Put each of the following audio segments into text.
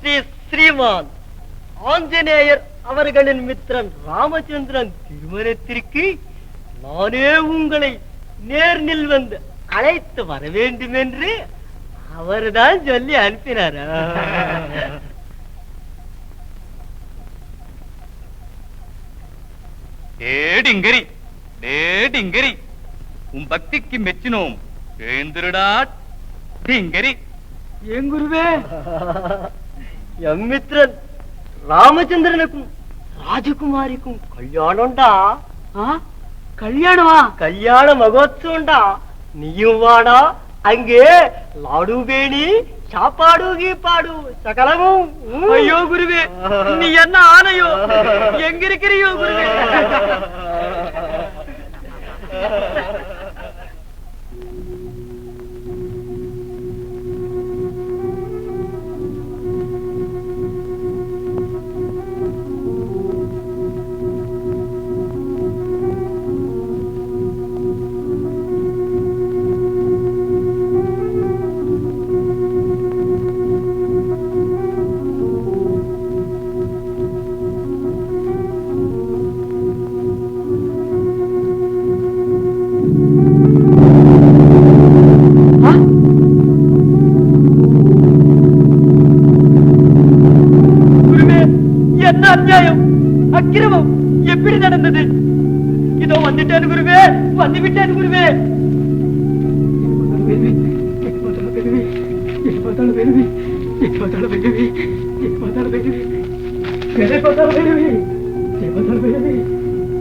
ஸ்ரீ ஸ்ரீமான் ஆஞ்சநேயர் அவர்களின் மித்திரன் ராமச்சந்திரன் திருமணத்திற்கு நானே உங்களை நேரில் வந்து அழைத்து வர வேண்டும் என்று அவர்தான் சொல்லி அனுப்பினார். டேடிங்கரி டேடிங்கரி உன் பக்திக்கு மெச்சினோம். எழுந்திருடா டிங்கரி. என் குருவே, எம் மித்திரன் ராமச்சந்திரனுக்கும் ராஜகுமாரிக்கும் கல்யாணம்டா. கல்யாணமா? கல்யாண மகோத்சவம்டா. நீயும் வாடா, அங்கே லாடு வேணி சாப்பாடு கீப்பாடு சகலமும். ஐயோ குருவே, நீ என்ன ஆனையோ? எங்க இருக்கிறியோ குருவே? அநியாயம், அக்கிரமம் எப்படி நடந்தது? இதோ வந்துட்டேன் குருவே, வந்து விட்டேன் குருவே. जय बदल भैरवी, जय बदल भैरवी, जय बदल भैरवी,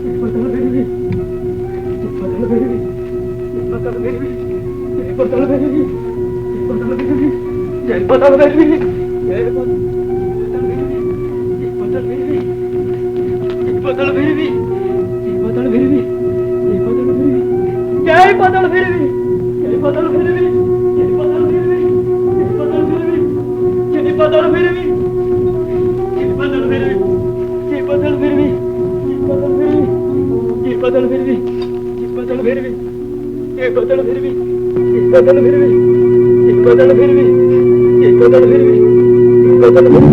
जय बदल भैरवी, जय बदल भैरवी, जय बदल भैरवी, जय बदल भैरवी, जय बदल भैरवी, जय बदल भैरवी, जय बदल भैरवी, जय बदल भैरवी, जय बदल भैरवी, जय बदल भैरवी, जय बदल भैरवी.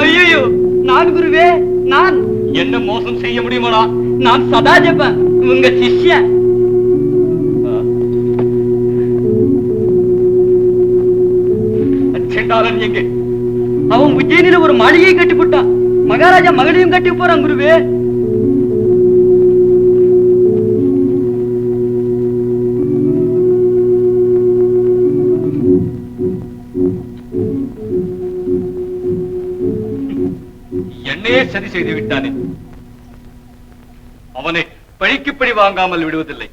ஐயோ, நான் குருவே, நான் என்ன மோசம் செய்ய முடியுமாடா? நான் சதா ஜெபன் உங்க சிஷ்யன். செண்டாளன் எங்கே? அவன் உஜ்ஜயினில ஒரு மாளிகையை கட்டி போட்டான். மகாராஜா மகளையும் கட்டி போறான் குருவே. என்னையே சதி செய்து விட்டானே. அவனை பழிக்குப்படி வாங்காமல் விடுவதில்லை.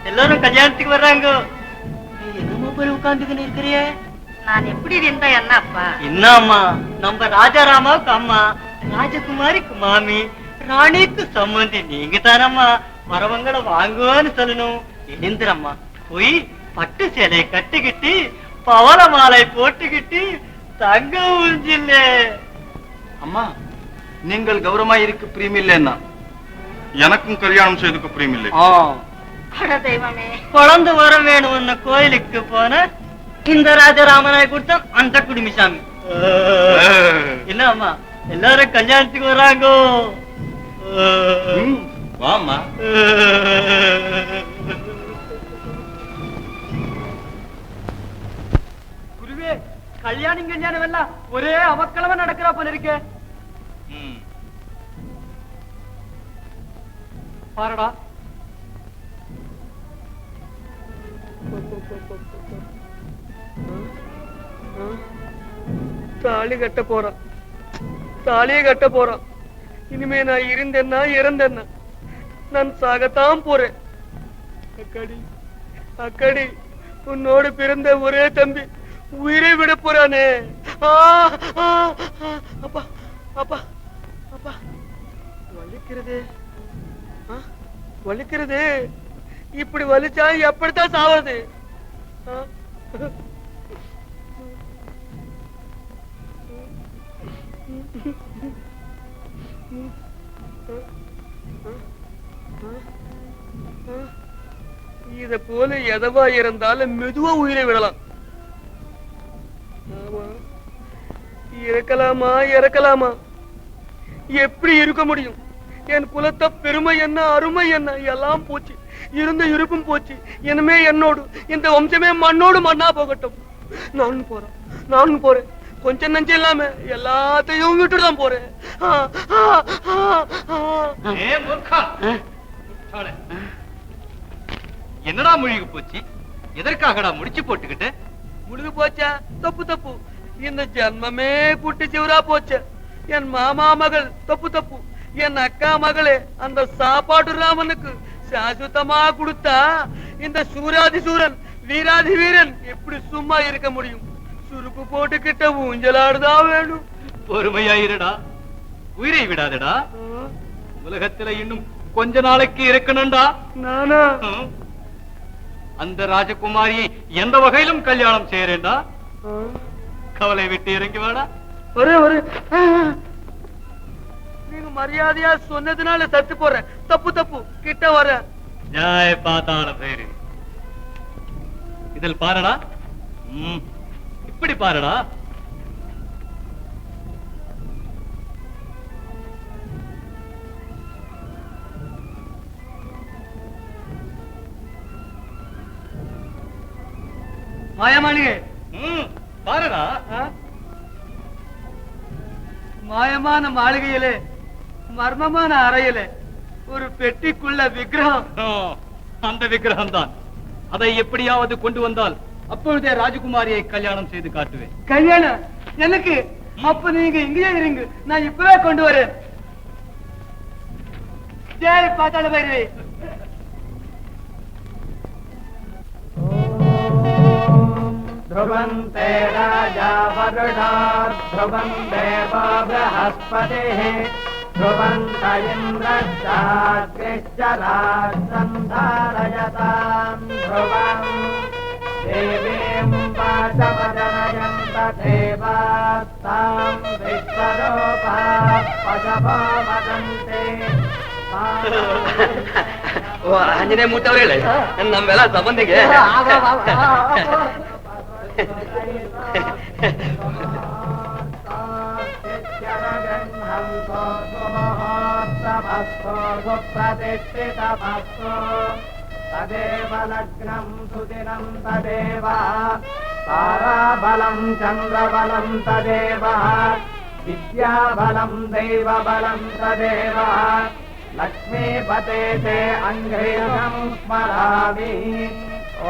எல்லாரும் கல்யாணத்துக்கு வர்றாங்க. என்னமோ போய் உட்கார்ந்துக்கின்னு இருக்கிறியே. நான் எப்படி இருந்தா என்னப்பா? என்னம்மா, நம்ம ராஜாராமாவுக்கு அம்மா, ராஜகுமாரிக்கு மாமி, ராணிக்கு சம்பந்தி நீங்க தானம்மா. வரவங்களை வாங்குவான்னு சொல்லணும். எழுந்திரம்மா, போய் பட்டு சேலை கட்டிக்கிட்டு பவள மாலை போட்டுக்கிட்டு தங்க ஊஞ்சில்ல. அம்மா, நீங்கள் கௌரவமாயிருக்கு பிரியமில்லைன்னா எனக்கும் கல்யாணம் செய்துக்க பிரியமில்லை. அட தெய்வமே, குழந்தை வரம் வேணும்னு கோயிலுக்கு போன இந்த ராஜராமனாய் கொடுத்த அந்த குடுமிசாமி. இல்ல அம்மா, எல்லாரும் கல்யாணத்துக்கு வராங்கோ. வாமா. குருவே, கல்யாணம் கல்யாணம் எல்லாம் ஒரே அமக்களமா நடக்கிறா போல இருக்கே. பாருடா, தாலி கட்ட போறான், தாலியை கட்ட போறான். இனிமே நான் இருந்தேன்னா இறந்தேன்னா நான் சாகத்தான் போறேன். அக்கடி அக்கடி, உன்னோடு பிறந்த ஒரே தம்பி உயிரை விட போறானே. அப்பா அப்பா அப்பா, வலிக்கிறதே வலிக்கிறதே. இப்படி வலிச்சா எப்படித்தான் சாவது? இத போல எதவா இருந்தாலும் மெதுவா உயிரை விடலாம். இறக்கலாமா இறக்கலாமா? எப்படி இருக்க முடியும்? என் குலத்த பெருமை என்ன, அருமை என்ன எல்லாம் போச்சு. இருந்த இருப்பும் போச்சு. இனிமே என்னோடு இந்த வம்சமே மண்ணோடு மண்ணா போகட்டும். நானும் போறேன். கொஞ்சம் நஞ்சம் இல்லாம எல்லாத்தையும் விட்டுதான் போறேன். என்னடா முழுகி போச்சு? எதற்காகடா முடிச்சு போட்டுக்கிட்டு? முழுகு போச்சா? தப்பு தப்பு. இந்த ஜன்மமே குட்டி சிவரா போச்சு. என் மாமா மகள் தப்பு. என் அக்கா மகளே அந்த சாப்பாடு ராமனுக்கு சாசுத்தமா கொடுத்தா இந்த சூராதி சூரன் வீராதி வீரன் எப்படி சும்மா இருக்க முடியும்? சுருக்கு போட்டுக்கிட்ட ஊஞ்சலாடுதான் வேணும். பொறுமையாயிருடா, உயிரை விடாதடா. உலகத்துல இன்னும் கொஞ்ச நாளைக்கு இருக்கணும்டா. நானா? அந்த ராஜகுமாரியை எந்த வகையிலும் கல்யாணம் செய்யறேன்டா. கவலை விட்டு இறங்கி வாடா. ஒரு நீங்க மரியாதையா சொன்னதுனால தத்து போறேன். தப்பு கிட்ட வர. ஜாய் பாத்தாள பேரு. இதில் பாருடா, இப்படி பாருடா. மாயமாளிகை பாருடா. மாயமான மாளிகையிலே மர்மமான அறையிலே ஒரு பெட்டிக்குள்ள விக்கிரகம். அந்த விக்கிரகம் தான். அதை எப்படியாவது கொண்டு வந்தால் அப்பொழுதே ராஜகுமாரியை கல்யாணம் செய்து காட்டுவேன். கல்யாணம் எனக்கு? அப்ப நீங்க இங்கேயே இருங்க, நான் இப்பவே கொண்டு வரேன். ஜெய் பாத்தாள பைரவி. ध्रुवन्ते राजा वरुणात् ध्रुवं देवो बृहस्पतिः ध्रुवन्त इन्द्रश्चाग्निश्चरात् धारयताम् ध्रुवम् देवीं वाचमजनयन्त देवास्ताम् विश्वरूपाः पशवो वदन्ति. ಆಂಜನೇಯ ಮೂಟವ್ರೆ ನಮ್ಮೆಲ್ಲ ಸಂಬಂಧಿಗೆ तदेव लग्नं सुदिनं तदेव ताराबलं चन्द्रबलं तदेव विद्याबलं दैवबलं तदेव लक्ष्मीपते ते अङ्घ्रियं स्मरामि.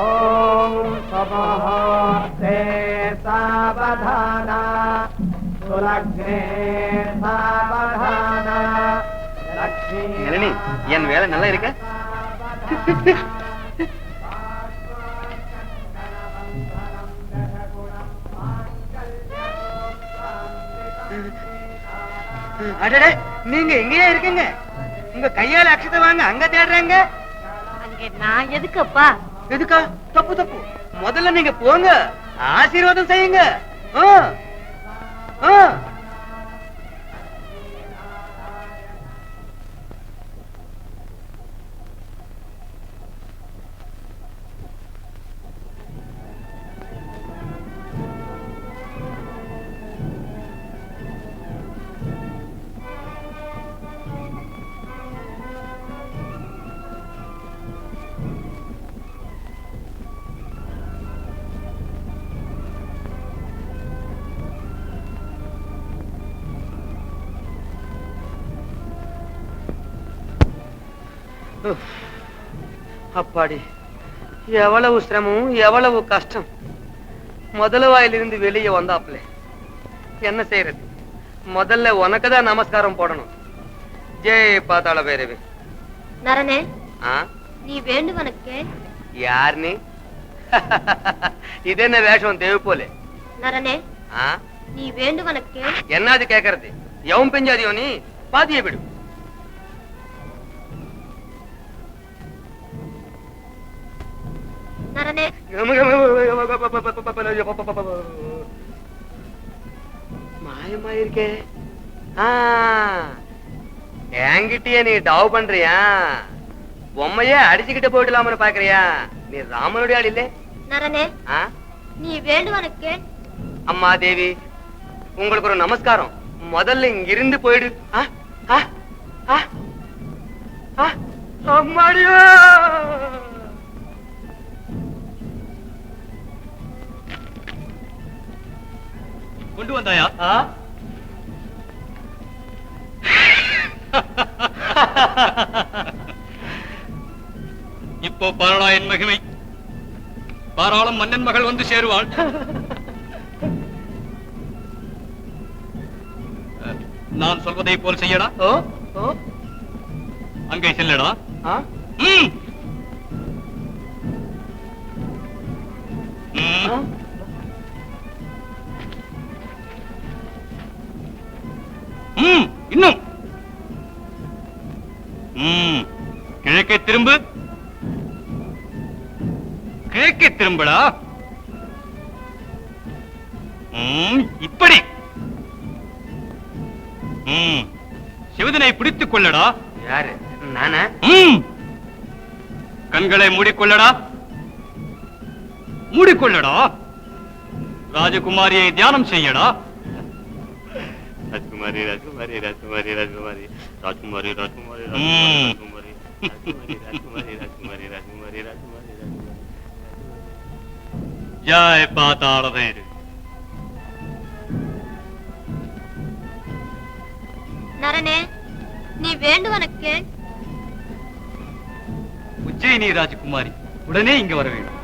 ॐ स्वमुहूर्ते सावधाना सुलग्ने सावधाना लक्ष्मी. என் வேலை நல்லா இருக்க? அடடே, நீங்க எங்கேயா இருக்கீங்க? உங்க கையால அக்ஷதை வாங்க அங்க தேடுறாங்க. அங்கே நான் எதுக்குப்பா? எதுக்கா? தப்பு தப்பு. முதல்ல நீங்க போங்க, ஆசீர்வாதம் செய்யுங்க. அப்பாடி, எவ்வளவு சிரமம், எவ்வளவு கஷ்டம். முதல வாயிலிருந்து வெளியே வந்தாப்ல. என்ன செய்யறது? முதல்ல உனக்குதான் நமஸ்காரம் போடணும். ஜெய் பாதாள பைரவி. நரனே, நீ வேண்டுவனக்கு யார் நீ? இது என்ன வேஷம் தேவை போல? நரனே, நீ வேண்டுவனக்கு என்னது கேக்குறது? எவன் பெஞ்சாதியோ நீ? பாதிய விடு. நரனே, மாயமா இருக்கே. என்கிட்டயே நீ டவ் பண்றியா? பொம்மையே அடிச்சுக்கிட்டு போயிடலாம்னு பாக்குறியா? நீ ராமனுடைய ஆள் இல்ல? நரனே, நீ வேண்டுவனக்கு. அம்மா தேவி, உங்களுக்கு ஒரு நமஸ்காரம். முதல்ல இங்க இருந்து போயிடு. அம்மாடியா, கொண்டு வந்தாயா? இப்போ பாரடா என் மகிமை. பாராளும் மன்னன் மகள் வந்து சேருவாள். நான் சொல்வதை போல் செய்யடா. அங்கே செல்லடா. இன்னும் கிழக்கே திரும்பு. கிழக்கே திரும்படா. இப்படி சிவதனை பிடித்துக் கொள்ளடா. யாரு? நானா? கண்களை மூடிக்கொள்ளடா. மூடிக்கொள்ளடா. ராஜகுமாரியை தியானம் செய்யடா. ராஜகுமாரி ராஜகுமாரி ராஜகுமாரி ராஜகுமாரி ராஜகுமாரி ராஜகுமாரி ராஜகுமாரி ராஜகுமாரி ராஜகுமாரி ராஜகுமாரி ராஜகுமாரி. ஜெய் பாதாள பைரவி. நரனே, நீ வேண்டுவனக்கு. உஜ்ஜயினி ராஜகுமாரி உடனே இங்க வர வேண்டும்.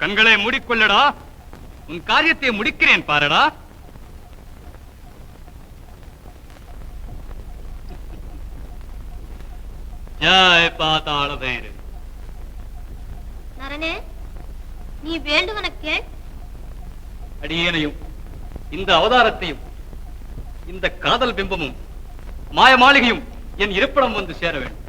கண்களை மூடிக்கொள்ளடா. உன் காரியத்தை முடிக்கிறேன் பாரடா. ஜெய் பாதாள பைரவி. நரனே, நீ வேண்டுவனக்கு. அடியேனையும் இந்த அவதாரத்தையும் இந்த காதல் பிம்பமும் மாய மாளிகையும் என் இருப்பிடம் வந்து சேர வேண்டும்.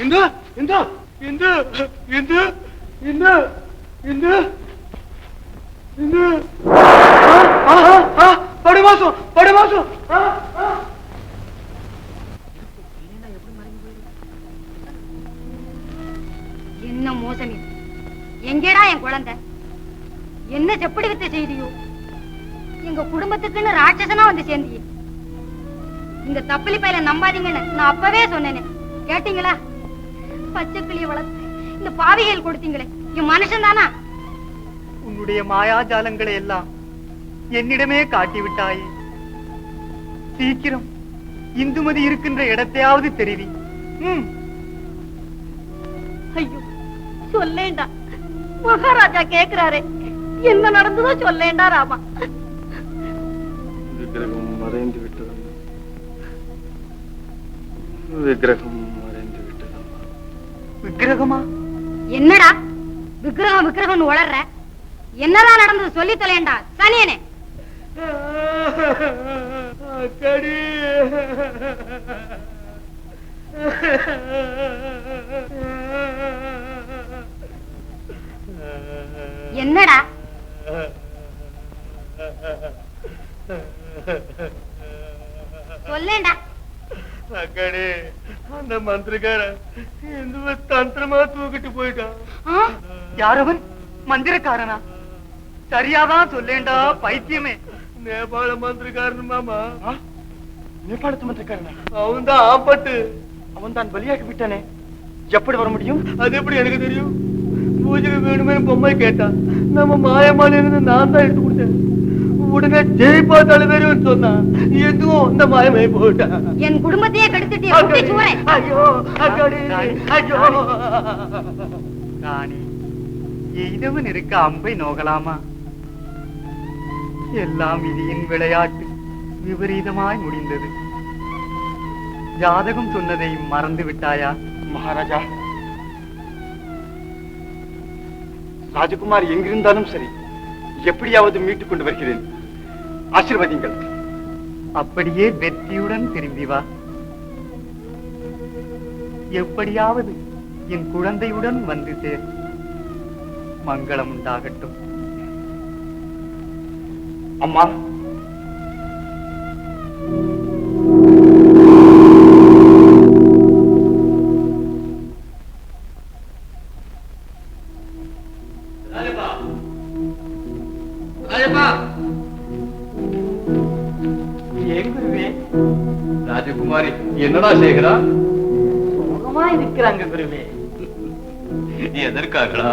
இந்து இந்து இந்து இந்து இந்து இந்து இந்து படுமாசம் படுமாசம். என்ன மோசம் இது? எங்கேடா என் குழந்தை? என்ன செப்படி வித்த செய்தியோ? எங்க குடும்பத்துக்குன்னு ராட்சசனா வந்து சேர்ந்தீங்க. இந்த தப்பிலி பையில நம்பாதீங்கன்னு நான் அப்பவே சொன்னேனே, கேட்டீங்களா? பச்சை கிளிய வளர்த்து இந்த பாவிகள் கொடுத்தீங்களே, இவன் மனுஷன் தானா? உன்னுடைய மாயாஜாலங்களை எல்லாம் என்னிடமே காட்டிவிட்டாயே. சீக்கிரம் இந்துமதி இருக்கின்ற இடத்தையாவது தெரிவி. ஐயோ சொல்லேண்டா, மகாராஜா கேக்குறாரே, என்ன நடந்ததோ சொல்லேண்டா ராமா. விக்கிரகம் மறைந்து விட்டது. விக்கிரகம் மறைந்து விட்டது. விக்கிரகமா? என்னடா விக்கிரகம் விக்கிரகம்னு வளர்ற? என்னதான் நடந்தது சொல்லி தொலையண்டா சனியனே. அக்கடி என்னடா? சொல்லேண்டா. அக்கடி அந்த மந்திரக்காரன் இந்த தந்திரமா தூக்கிட்டு போயிட்டான். யாரவன்? மந்திரக்காரனா? சரியாதான் சொல்லேண்டா பைத்தியமே. நேபாள மந்திரக்காரன் மாமா. நேபாளத்து மந்திரக்காரனா? அவன் தான் ஆப்பட்டு. அவன் தான் பலியாக்கி விட்டானே, எப்படி வர முடியும்? அது எப்படி எனக்கு தெரியும்? பூஜைக்கு வேணுமே பொம்மை கேட்டான். நம்ம மாயமாலிருந்து நான் தான் எடுத்து கொடுத்தேன். உடனே ஜெயிப்பா தலைவரும் சொன்னா, எதுவும் இந்த மாயமே போயிட்டான். என் குடும்பத்தையே கெடுத்துட்டு ஐயோ அக்கடி, ஐயோ ராணி, எய்தவன் இருக்க அம்பை நோகலாமா? எல்லாம் விதியின் விளையாட்டு விபரீதமாய் முடிந்தது. ஜாதகம் சொன்னதை மறந்து விட்டாயா? மகாராஜா, ராஜகுமார் எங்கிருந்தாலும் சரி, எப்படியாவது மீட்டுக் கொண்டு வருகிறேன். ஆசீர்வதிங்கள். அப்படியே வெற்றியுடன் திரும்பி வா. எப்படியாவது என் குழந்தையுடன் வந்து சேர். மங்களம் உண்டாகட்டும். அம்மா, ராஜகுமாரி என்னடா செய்கிறா? சுகமா இருக்கிறாங்க குருவே. எதற்காகடா?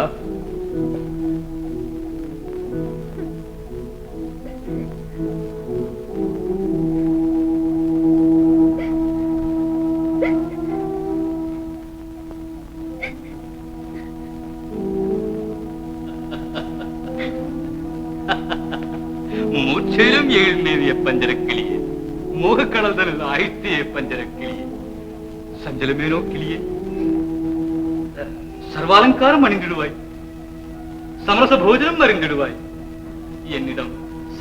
முற்றிலும் ஏழ்மேவிய பஞ்சரக்கிளியே, மோகக்கடல் தனது ஆயிற்றிய பஞ்சரக்கிளியே, சஞ்சலமேனோ கிளியே, சர்வாலங்காரம் அணிந்திடுவாய், சமரச போஜனம் அறிந்திடுவாய், என்னிடம்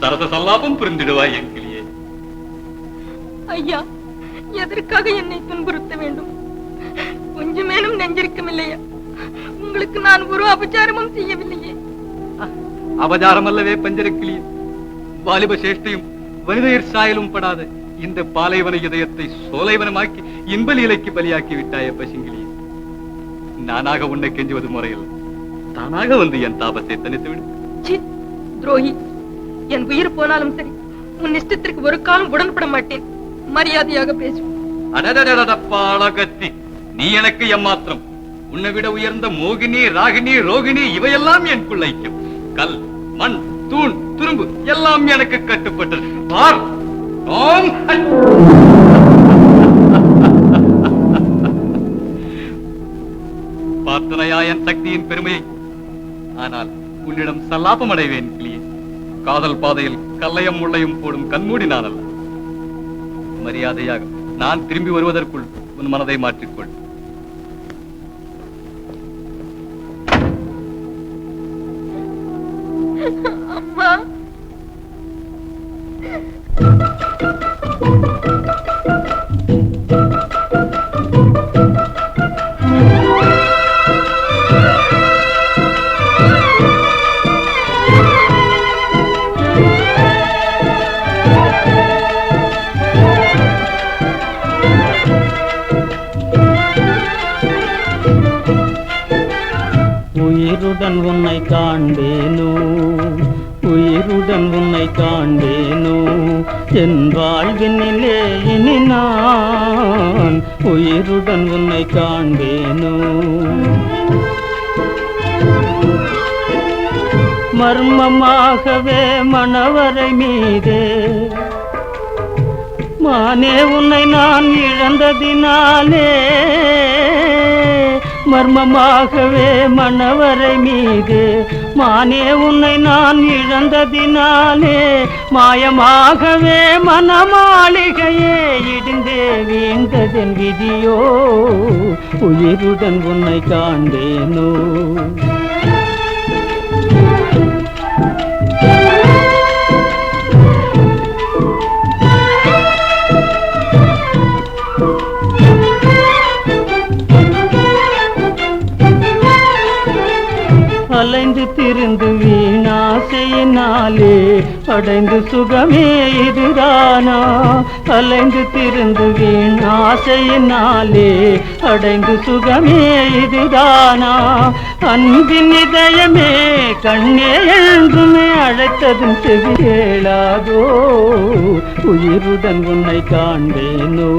சரச சல்லாபம் புரிந்திடுவாய் என் கிளியே. ஐயா, எதற்காக என்னை துன்புறுத்த வேண்டும்? கொஞ்சமேனும் நெஞ்சிருக்கமில்லையா? உங்களுக்கு நான் ஒரு அபச்சாரமும் செய்யவில்லையே. அபச்சாரம் அல்லவே பஞ்சரக்கிளியே, வாலிப சேஷ்டையும் வனிதையர் சாயலும் படாத இந்த பாலைவன இதயத்தை சோலைவனமாக்கி இன்பலீலைக்கு பலியாக்கி விட்டாய பசிங்கிளியே. நானாக உன்னை கெஞ்சுவது முறையில் தானாக வந்து என் தாபத்தை தனித்து விடு. துரோகி, என் உயிர் போனாலும் சரி, உன் இஷ்டத்திற்கு ஒரு காலம் உடன்பட மாட்டேன். மரியாதையாக பேசு. அடடடடப்பாளகத்தி, நீ எனக்கு எம்மாத்திரம். உன்னை விட உயர்ந்த மோகினி, ராகினி, ரோகிணி இவையெல்லாம் எனக்குள் ஐக்கியம். கல், மண், தூண், துரும்பு எல்லாம் எனக்கு கட்டுப்பட்டது. பார், பார்த்தனையா என் சக்தியின் பெருமையை? ஆனால் உன்னிடம் சல்லாபம் அடைவேன் கிளியே. காதல் பாதையில் கல்லையும் முள்ளையும் போடும் கண்மூடி நான் அல்ல. மரியாதையாக நான் திரும்பி வருவதற்குள் உன் மனதை மாற்றிக்கொள். அம்மா, உயிருடன் உன்னை காண்பேனோ, உயிருடன் உன்னை காண்பேன். என் வாழ்வினிலே இனி நான் உயிருடன் உன்னை காண்பேனோ மர்மமாகவே மணவரை மீதே மானே உன்னை நான் இழந்ததினாலே மர்மமாகவே மணவரை மீதே மானே உன்னை நான் இழந்ததினாலே மாயமாகவே மனமாளிகையே இடிந்தே வீழ்ந்ததென் விதியோ உயிருடன் உன்னை காண்பேனோ அலைந்து திரிந்து வீணாசையினாலே அடைந்து சுகமே இதுதானா அலைந்து திரிந்து வீணாசையினாலே அடைந்து சுகமே இதுதானா அன்பின் இதயமே கண்ணே எழுந்துமே அழைத்ததும் செவி கேளாதோ உயிருடன் உன்னை காண்பேனோ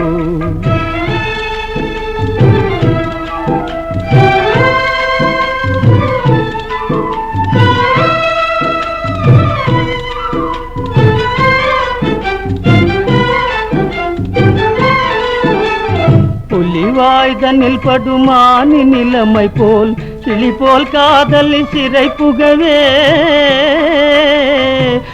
புலிவாய்தனில் படுமானி நிலைமை போல் கிளி போல் காதலில் சிறை புகவே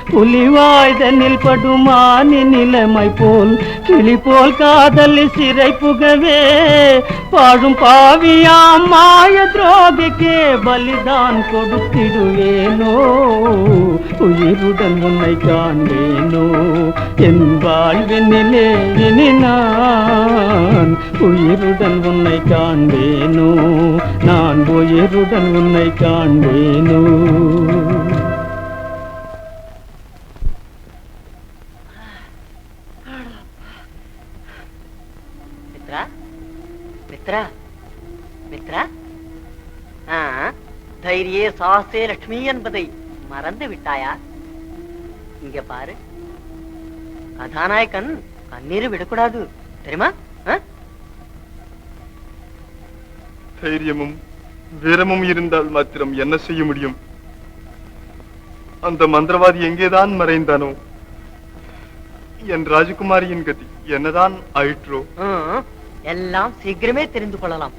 புலிவாய்தனில் படுமானி நிலைமை போல் கிளி போல் காதலில் சிறை புகவே பாழும் பாவியாம் மாய துரோகிக்கே பலிதான் கொடுத்திடுவேனோ உயிருடன் உன்னை காண்பேனோ என் வாழ்வினிலே இனி நான் உயிருடன் உன்னை காண்பேனோ நான் உயிருடன் உன்னை காண்பேனோ மித்ரா மித்ரா மித்ரா தைரியே சாசே லட்சுமி என்பதை மறந்து விட்டாயா இங்க பாரு கதாநாயகன் கண்ணீர் விடக்கூடாது தெரியுமா தைரியமும் வீரமும் இருந்தால் மாத்திரம் என்ன செய்ய முடியும் அந்த மந்திரவாதி எங்கேதான் மறைந்தானோ என் ராஜகுமாரியின் கதி என்னதான் ஆயிற்றோ எல்லாம் சீக்கிரமே தெரிந்து கொள்ளலாம்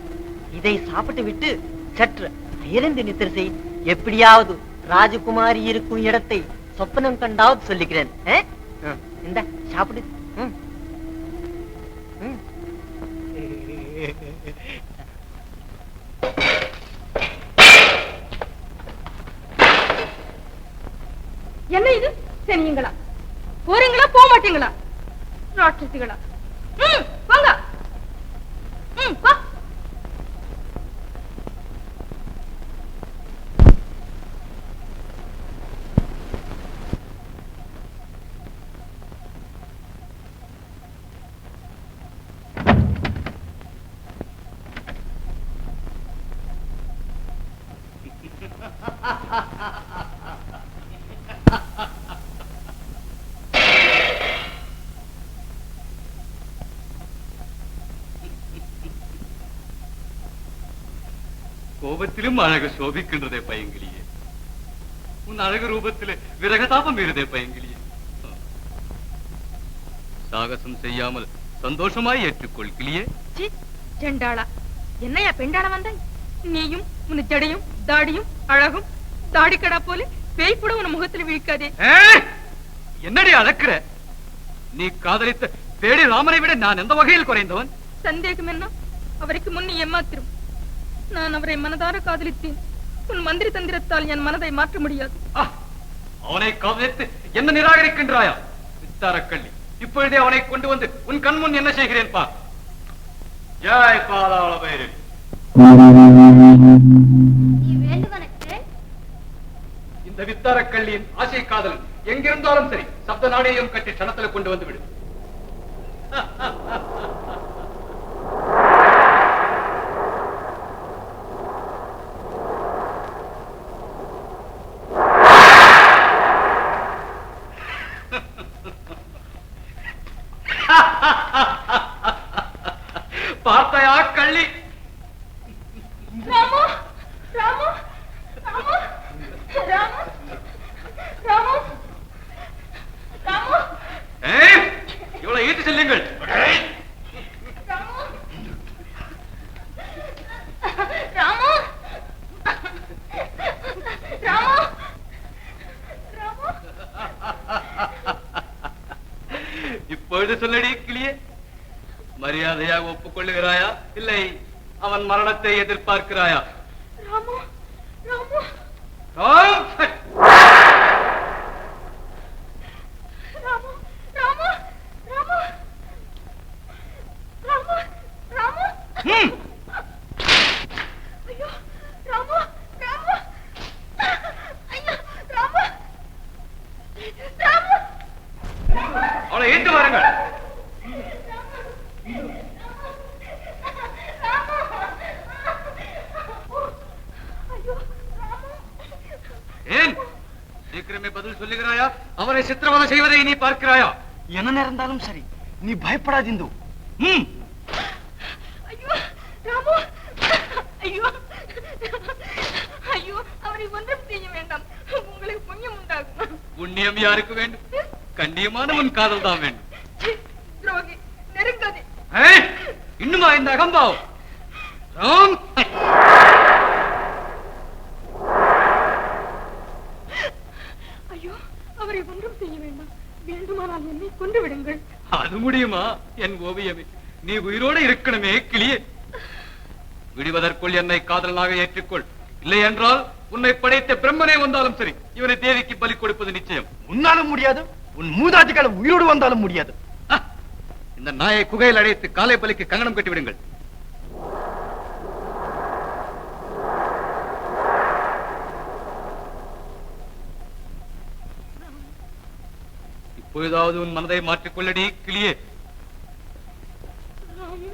இதை சாப்பிட்டு விட்டு சற்று அயர்ந்து நித்திரை செய் எப்படியாவது ராஜகுமாரி இருக்கும் இடத்தை சொப்பனம் கண்டாவது சொல்லிக்கிறேன் இந்த சாப்பிடு என்ன இது சரிங்களா போறீங்களா போக மாட்டீங்களா ராட்சசிகளா வாங்க வா கோபத்திலும் அழகு சோபிக்கின்றதே பையங்கிலியே உன் அழகு ரூபத்திலே விரகதாபம் இருதே பையங்கிலியே சாகசம் செய்யாமல் சந்தோஷமாய் ஏற்றுக்கொள் கிளியே செண்டாளா என்னையா பெண்டாளா வந்தாய் நீயும் உன் ஜடையும் தாடியும் அழகும் தாடிக்கடா போல பேய்பட உன் முகத்தில் விழிக்காதே என்னடி அழக்கிற நீ காதலித்த பேடி ராமனை விட நான் எந்த வகையில் குறைந்தவன் சந்தேகம் என்ன அவருக்கு முன்னே ஏமாத்திரும் நான் அவரை மனதார காதலித்தேன் உன் மந்திரி தந்திரத்தால் என் மனதை மாற்ற முடியாது அவனை காதலித்து என்ன நிராகரிக்கின்றாயா வித்தாரக்கள்ளி இப்பொழுதே அவனை கொண்டு வந்து உன் கண் முன் என்ன செய்கிறேன் பா ஜெய் பாதாள பைரவி நீ வேண்டுவனக்கு இந்த வித்தாரக்கள்ளியின் ஆசை காதல் எங்கிருந்தாலும் சரி சப்த நாடையும் கட்டி சனத்துல கொண்டு வந்து விடு இவ்வளவு ஈட்டு செல்லுங்கள். இப்பொழுது சொல்லடி கிளியே, மரியாதையாக ஒப்புக்கொள்ளுகிறாயா, இல்லை அவன் மரணத்தை எதிர்பார்க்கிறாயா? அவளை ஏற்று வாருங்கள். ஏன் சீக்கிரமே பதில் சொல்லுகிறாயா? அவரை சித்திரவதை செய்வதை நீ பார்க்கிறாயா? என்ன நேர்ந்தாலும் சரி, நீ பயப்படாதிந்து. அவரை ஒன்றும் செய்ய வேண்டாம், உங்களுக்கு புண்ணியம் உண்டாகும். புண்ணியம் யாருக்கு வேண்டும்? கண்ணியமான உன் காதல் தான் வேண்டும். துரோகி, நெருங்காதே. இன்னுமா இந்த அகம்பாவம்? ஐயோ, அவரை ஒன்றும் செய்ய வேண்டாம், வேண்டுமானால் என்னை கொண்டு விடுங்கள். அது முடியுமா என் ஓவியமே? நீ உயிரோடு இருக்கணுமே கிளியே. விடுவதற்குள் என்னை காதலனாக ஏற்றுக்கொள், இல்லை என்றால் உன்னை படைத்த பிரம்மனே வந்தாலும் சரி, இவனை தேவிக்கு பலி கொடுப்பது நிச்சயம். உன்னாலும் முடியாது, உன் மூதாட்டிகள் உயிரோடு வந்தாலும் முடியாது. இந்த நாயை குகையில் அடைத்து காலை பலிக்கு கங்கணம் கட்டி விடுங்கள். இப்பொழுதாவது உன் மனதை மாற்றிக்கொள்ளடி கிளியே. ராமு